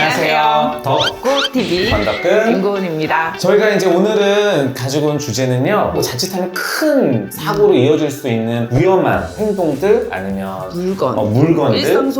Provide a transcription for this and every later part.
안녕하세요. 덕구TV 건덕근 김고은입니다. 저희가 이제 오늘은 가지고 온 주제는요, 뭐 자칫하면 큰 사고로 이어질 수 있는 위험한 행동들 아니면 물건들 일상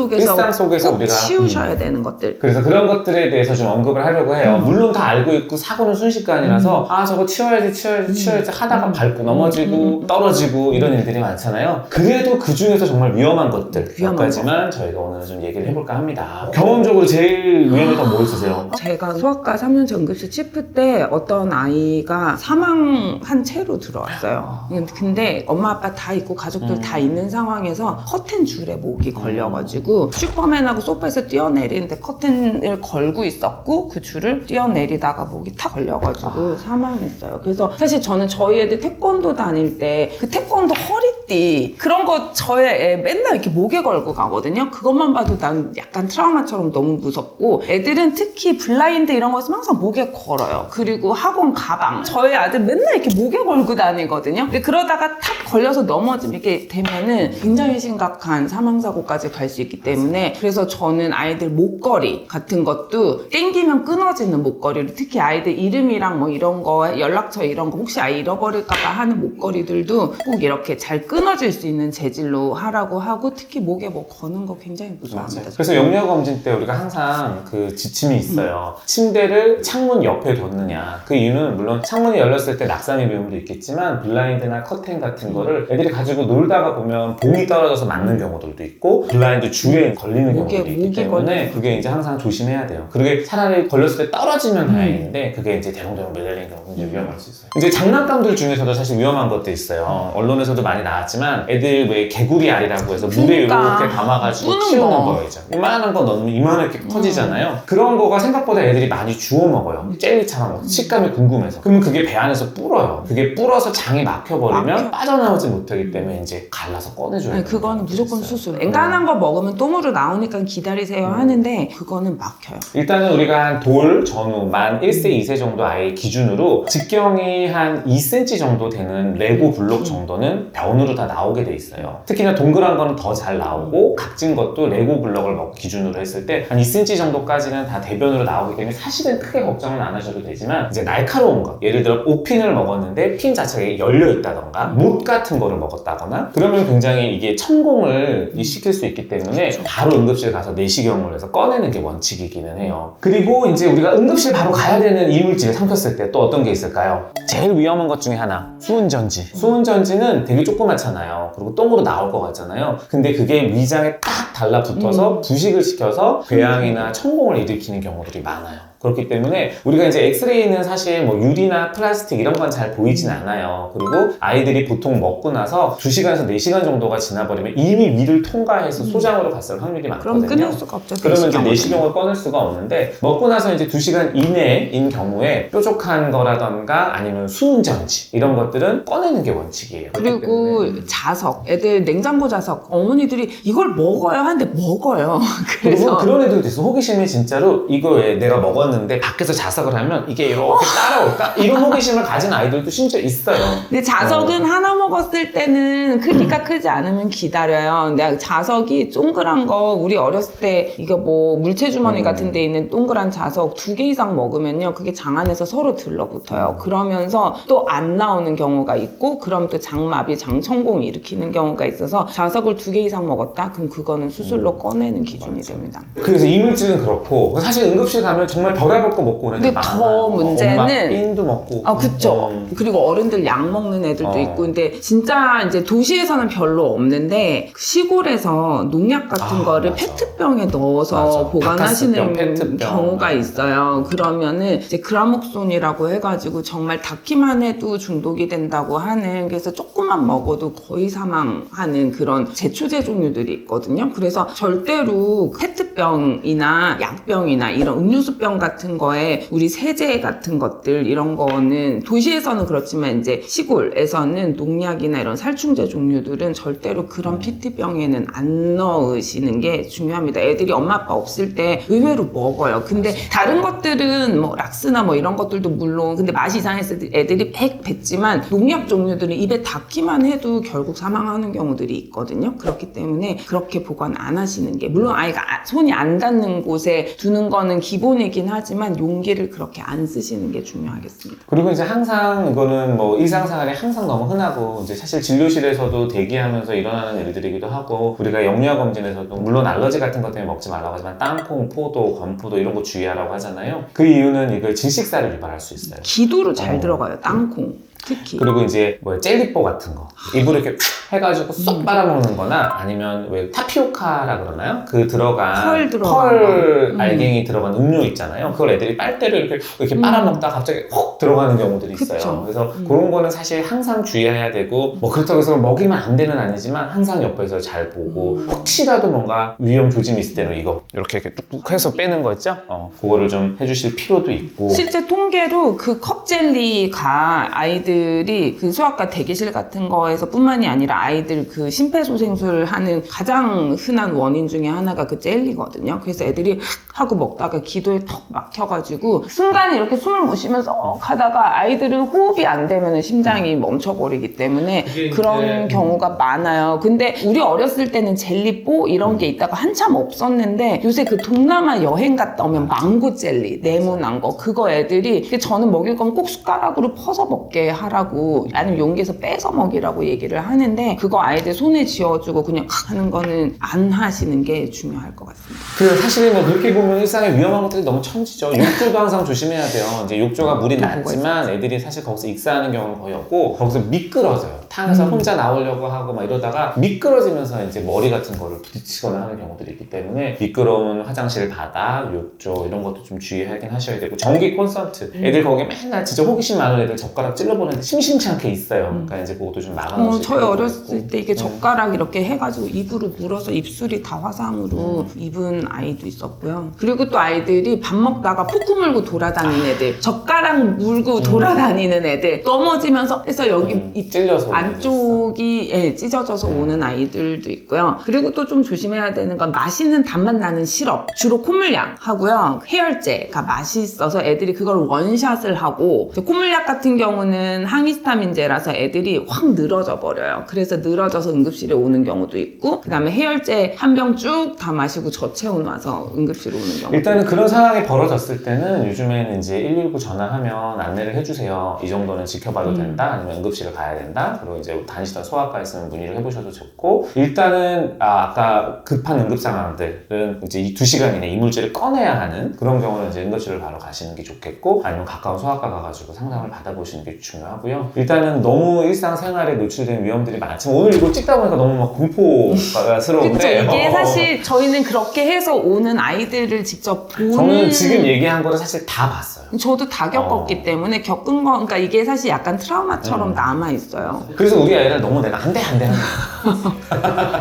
속에서 꼭 우리가 치우셔야 되는 것들. 그래서 그런 것들에 대해서 좀 언급을 하려고 해요. 물론 다 알고 있고 사고는 순식간이라서 아 저거 치워야지 하다가 밟고 넘어지고 떨어지고 이런 일들이 많잖아요. 그래도 그 중에서 정말 위험한 것들 몇 가지만 저희가 오늘 좀 얘기를 해볼까 합니다. 경험적으로 제일 위험했던 뭐 있으세요? 제가 소아과 3년 전급실 치프 때 어떤 아이가 사망한 채로 들어왔어요. 근데 엄마 아빠 다 있고 가족들 다 있는 상황에서 커튼 줄에 목이 걸려가지고 슈퍼맨하고 소파에서 뛰어내리는데 커튼을 걸고 있었고 그 줄을 뛰어내리다가 목이 탁 걸려가지고 사망했어요. 그래서 사실 저는 저희 애들 태권도 다닐 때 그 태권도 허리띠 그런 거 저희 애 맨날 이렇게 목에 걸고 가거든요. 그것만 봐도 난 약간 트라우마처럼 너무 무섭고, 애들은 특히 블라인드 이런 거 있으면 항상 목에 걸어요. 그리고 학원 가방 저희 아들 맨날 이렇게 목에 걸고 다니거든요. 근데 그러다가 탁 걸려서 넘어지면 이렇게 되면은 굉장히 심각한 사망사고까지 갈 수 있기 때문에, 그래서 저는 아이들 목걸이 같은 것도 땡기면 끊어지는 목걸이를, 특히 아이들 이름이랑 뭐 이런 거 연락처 이런 거 혹시 아이 잃어버릴까봐 하는 목걸이들도 꼭 이렇게 잘 끊어질 수 있는 재질로 하라고 하고, 특히 목에 뭐 거는 거 굉장히 무서워합니다. 맞아요. 그래서 영역검진 때 우리가 항상 그 지침이 있어요. 침대를 창문 옆에 뒀느냐. 그 이유는 물론 창문이 열렸을 때 낙상의 위험도 있겠지만 블라인드나 커튼 같은 거를 애들이 가지고 놀다가 보면 봉이 떨어져서 맞는 경우들도 있고 블라인드 줄에 걸리는 경우도 있기 때문에 그게 이제 항상 조심해야 돼요. 그게 차라리 걸렸을 때 떨어지면 다행인데 그게 이제 대롱대롱 매달리는 경우는 이제 위험할 수 있어요. 이제 장난감들 중에서도 사실 위험한 것도 있어요. 언론에서도 많이 나왔지만 애들 왜 개구리 알이라고 해서 물에 이렇게 담아가지고 키우는 거 있죠. 이만한 거 넣으면 이만하게 터지잖아요. 그런 거가 생각보다 애들이 많이 주워 먹어요. 젤리처럼 식감이 궁금해서. 그러면 그게 배 안에서 불어요. 그게 불어서 장이 막혀버리면 빠져나오지 못하기 때문에 이제 갈라서 꺼내줘야 돼요. 그거는 무조건 수술. 엔간한 거 먹으면 똥으로 나오니까 기다리세요 하는데 그거는 막혀요. 일단은 우리가 한 돌 전후 만 1세, 2세 정도 아이 기준으로 직경이 한 2cm 정도 되는 레고 블록 정도는 변으로 다 나오게 돼 있어요. 특히나 동그란 거는 더 잘 나오고 각진 것도 레고 블록을 기준으로 했을 때 한 2cm 정도까지는 다 대변으로 나오기 때문에 사실은 크게 걱정은 안 하셔도 되지만, 이제 날카로운 거, 예를 들어 오핀을 먹었는데 핀 자체가 열려 있다던가 못 같은 거를 먹었다거나 그러면 굉장히 이게 천공을 시킬 수 있기 때문에 바로 응급실 가서 내시경을 해서 꺼내는 게 원칙이기는 해요. 그리고 이제 우리가 응급실 바로 가야 되는 이물질을 삼켰을 때 또 어떤 게 있을까요? 제일 위험한 것 중에 하나, 수은전지. 수은전지는 되게 조그맣잖아요. 그리고 똥으로 나올 것 같잖아요. 근데 그게 위장에 딱 달라붙어서 부식을 시켜서 궤양이나 천공을 일으키는 경우들이 많아요. 그렇기 때문에 우리가 이제 엑스레이는 사실 뭐 유리나 플라스틱 이런 건 잘 보이진 않아요. 그리고 아이들이 보통 먹고 나서 2시간에서 4시간 정도가 지나버리면 이미 위를 통과해서 소장으로 갔을 확률이 많거든요. 그럼 끊을 수가 없죠. 그러면 이제 내시경을 꺼낼 수가 없는데, 먹고 나서 이제 2시간 이내인 경우에 뾰족한 거라던가 아니면 수은전지 이런 것들은 꺼내는 게 원칙이에요. 그리고 자석, 애들 냉장고 자석, 어머니들이 이걸 먹어야 하는데 먹어요. 그래서 그런 애들도 있어. 호기심이 진짜로 이거 왜 내가 먹었는데 밖에서 자석을 하면 이게 이렇게 따라올까? 이런 호기심을 가진 아이들도 심지어 있어요. 근데 자석은 하나 먹었을 때는 크기가 크지 않으면 기다려요. 근데 자석이 동그란 거, 우리 어렸을 때 이거 뭐 물체주머니 같은 데 있는 동그란 자석 2개 이상 먹으면요, 그게 장 안에서 서로 들러붙어요. 그러면서 또 안 나오는 경우가 있고, 그럼 또 장마비, 장천공이 일으키는 경우가 있어서 자석을 2개 이상 먹었다? 그럼 그거는 수술로 꺼내는 기준이 됩니다. 그래서 이물질은 그렇고, 사실 응급실 가면 정말 별의별 거 먹고 오는 데 근데 더 문제는 엄마 핀도 먹고. 그쵸. 그리고 어른들 약 먹는 애들도 있고. 근데 진짜 이제 도시에서는 별로 없는데 시골에서 농약 같은 거를 맞아. 페트병에 넣어서 보관하시는 페트병. 경우가 있어요. 그러면은 이제 그라목손이라고 해가지고 정말 닿기만 해도 중독이 된다고 하는, 그래서 조금만 먹어도 거의 사망하는 그런 제초제 종류들이 있거든요. 그래서 절대로 페트병이나 약병이나 이런 음료수병 같은 거에 우리 세제 같은 것들 이런 거는 도시에서는 그렇지만 이제 시골에서는 농약이나 이런 살충제 종류들은 절대로 그런 PT병에는 안 넣으시는 게 중요합니다. 애들이 엄마 아빠 없을 때 의외로 먹어요. 근데 다른 것들은 뭐 락스나 뭐 이런 것들도 물론 근데 맛이 이상해서 애들이 팩 뱉지만 농약 종류들은 입에 닿기만 해도 결국 사망하는 경우들이 있거든요. 그렇기 때문에 그렇게 보관 안 하시는 게, 물론 아이가 손이 안 닿는 곳에 두는 거는 기본이긴 하지만 용기를 그렇게 안 쓰시는 게 중요하겠습니다. 그리고 이제 항상 이거는 뭐 일상생활에 항상 너무 흔하고 이제 사실 진료실에서도 대기하면서 일어나는 일들이기도 하고 우리가 영유아 검진에서도 물론 알러지 같은 것 때문에 먹지 말라고 하지만 땅콩, 포도, 건포도 이런 거 주의하라고 하잖아요. 그 이유는 이걸 질식사를 유발할 수 있어요. 기도로 잘 들어가요, 땅콩. 특히. 그리고 이제 뭐 젤리뽀 같은 거 입으로 이렇게 해가지고 쏙 빨아먹는 거나 아니면 왜 타피오카라 그러나요? 그 들어간 펄 알갱이 들어간 음료 있잖아요. 그걸 애들이 빨대로 이렇게 빨아먹다가 갑자기 훅 들어가는 경우들이 있어요. 그쵸. 그래서 그런 거는 사실 항상 주의해야 되고 뭐 그렇다고 해서 먹이면 안 되는 아니지만 항상 옆에서 잘 보고 혹시라도 뭔가 위험 조짐이 있을 때는 이거 이렇게 뚝뚝 해서 빼는 거 있죠? 그거를 좀 해주실 필요도 있고 실제 통계로 그 컵젤리가 아이들이 그 소아과 대기실 같은 거에서 뿐만이 아니라 아이들 그 심폐소생술을 하는 가장 흔한 원인 중에 하나가 그 젤리거든요. 그래서 애들이 하고 먹다가 기도에 턱 막혀가지고 순간에 이렇게 숨을 못 쉬면서 하다가 아이들은 호흡이 안 되면 심장이 멈춰버리기 때문에 그런 경우가 많아요. 근데 우리 어렸을 때는 젤리뽀 이런 게 있다가 한참 없었는데 요새 그 동남아 여행 갔다 오면 망고 젤리 네모난 거 그거 애들이 저는 먹일 거면 꼭 숟가락으로 퍼서 먹게 하라고 아니면 용기에서 빼서 먹이라고 얘기를 하는데 그거 아이들 손에 쥐어주고 그냥 하는 거는 안 하시는 게 중요할 것 같습니다. 그 사실 뭐 그렇게 보면 일상에 위험한 것들이 너무 천지죠. 욕조도 항상 조심해야 돼요. 이제 욕조가 물이 낮지만 애들이 사실 거기서 익사하는 경우는 거의 없고 거기서 미끄러져요. 탕에서 혼자 나오려고 하고 막 이러다가 미끄러지면서 이제 머리 같은 거를 부딪히거나 하는 경우들이 있기 때문에 미끄러운 화장실 바닥, 욕조 이런 것도 좀 주의하긴 하셔야 되고 전기 콘서트 애들 거기 맨날 진짜 호기심 많은 애들 젓가락 찔러보는데 심심치 않게 있어요. 그러니까 이제 그것도 좀 막아놓으시고 저희 어렸을 때 이게 젓가락 이렇게 해가지고 입으로 물어서 입술이 다 화상으로 입은 아이도 있었고요. 그리고 또 아이들이 밥 먹다가 포크 물고 돌아다니는 애들, 젓가락 물고 돌아다니는 애들, 넘어지면서 해서 여기 입 찔려서 안쪽이 찢어져서 오는 아이들도 있고요. 그리고 또 좀 조심해야 되는 건 맛있는 단맛 나는 시럽, 주로 콧물약 하고요. 해열제가 맛이 있어서 애들이 그걸 원샷을 하고 콧물약 같은 경우는 항히스타민제라서 애들이 확 늘어져 버려요. 그래서 늘어져서 응급실에 오는 경우도 있고 그 다음에 해열제 한 병 쭉 다 마시고 저체온 와서 응급실에 오는 경우도 일단은 있고. 그런 상황이 벌어졌을 때는 요즘에는 이제 119 전화하면 안내를 해주세요. 이 정도는 지켜봐도 된다 아니면 응급실을 가야 된다. 그리고 이제 다니시던 소아과에 있으면 문의를 해보셔도 좋고 일단은 아까 급한 응급 상황들은 이제 이 2시간 이내 이물질을 꺼내야 하는 그런 경우는 이제 응급실을 바로 가시는 게 좋겠고 아니면 가까운 소아과 가가지고 상담을 받아보시는 게 중요하고요. 일단은 너무 일상생활에 노출된 위험들이 많지만 오늘 이거 찍다 보니까 너무 막 공포스러운데 그쵸, 이게 사실 저희는 그렇게 해서 오는 아이들을 직접 보는 저는 지금 얘기한 거를 사실 다 봤어요. 저도 다 겪었기 때문에 겪은 거 그러니까 이게 사실 약간 트라우마처럼 남아있어요. 그래서 우리 아이를 너무 내가 안 돼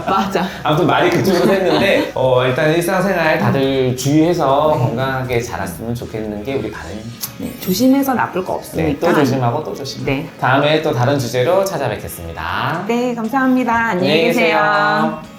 맞아. 아무튼 말이 그쪽으로 했는데 일단 일상생활 다들 주의해서 건강하게 자랐으면 좋겠는 게 우리 바람입니다. 네, 조심해서 나쁠 거 없으니까. 네, 또 조심하고 또 조심. 네. 다음에 또 다른 주제로 찾아뵙겠습니다. 네, 감사합니다. 안녕히 계세요.